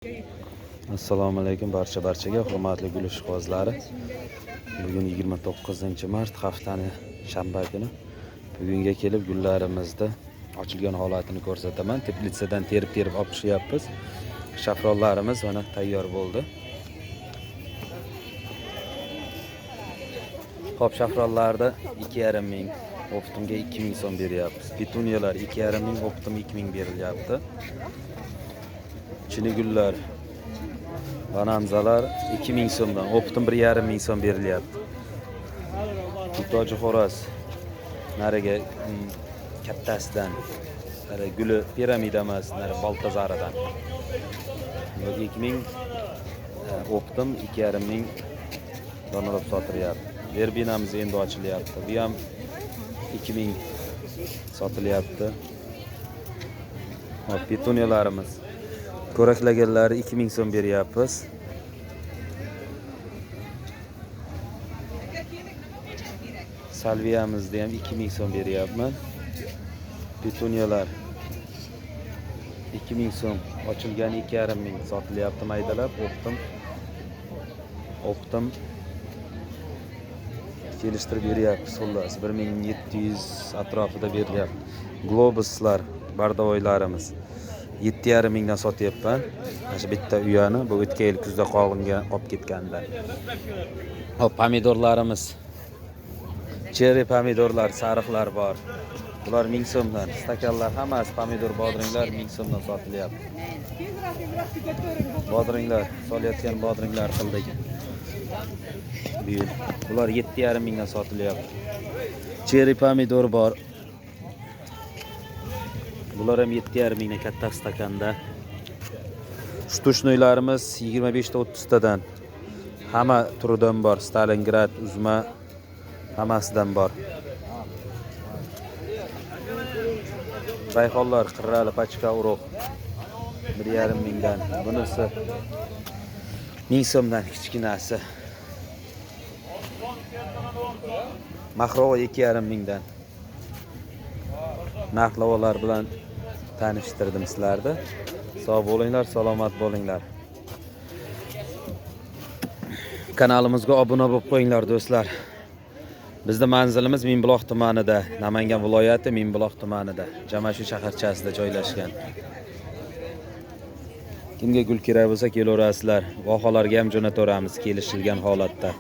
Assalomu alaykum barchaga hurmatli gul ishqibozlari. Bugun 29-mart haftaning shanba kuni. Bugunga kelib gullarimizni ochilgan holatini ko'rsataman. Teplitsadan terib olib chiqyapmiz. Shafronlarimiz mana tayyor bo'ldi. Hop, shafronlarda 2,5 ming, optimga 2 ming so'm beryapmiz. Petuniyalar 2,5 ming, optim 2 ming berilyapti. Chili gullar, bananzalar 2 ming so'mdan, optim 1,5 ming so'm berilyapti. Toji xo'roz nariga kattasidan, guli piramida emas, nari baltazaridan 2 ming, optim 2,5 ming donalab sotilyapti. Verbinamiz endi ochilyapti. Bu ham 2 ming sotilyapti. Hop, petuniyalarimiz ko'raklaganlari 2 ming so'm beryapmiz. Salviyamizni ham 2 ming so'm beryapman. Petuniyalar 2 ming so'm, ochilgani 2,5 ming sotilyapti maydalab. Optim kelishtirib beryapmiz. Xullas 1700 atrofida beryapti. Globuslar, bardavoylarimiz 7,5 mingdan sotyapman. Mana bitta uyani bu o'tgan yil kuzda qolgan olib ketganlar. Hop, pomidorlarimiz, cherry pomidorlar, sariqlar bor. Bular 1000 so'mdan. Stakanlar hammasi pomidor bodringlar 1000 so'mdan sotilyapti. Bodringlar, solayotgan bodringlar qildik. Bular 7,5 mingdan sotilyapti. Cherry pomidor bor. Bular ham 7,5 mingdan katta stakanda. Shtushnoylarimiz 25 ta 30 tadan. Hamma turidan bor. Stalingrad, uzma hammasidan bor. Rayhonlar, qirrali, pachka, urug' 1,5 mingdan. Bunisi 1000 so'mdan kichkinasi. Mahrova 2,5 mingdan. Narxlavolar bilan tanishtirdim sizlarni. Sog' bo'linglar, salomat bo'linglar. Kanalimizga obuna bo'lib qo'yinglar do'stlar. Bizning manzilimiz Mingbuloq tumanida, Namangan viloyati Mingbuloq tumanida, Jamashu shaharchasida joylashgan. Kimga gul kerak bo'lsa kelaverasizlar. Vohalarga ham jo'nataveramiz kelishilgan holatda.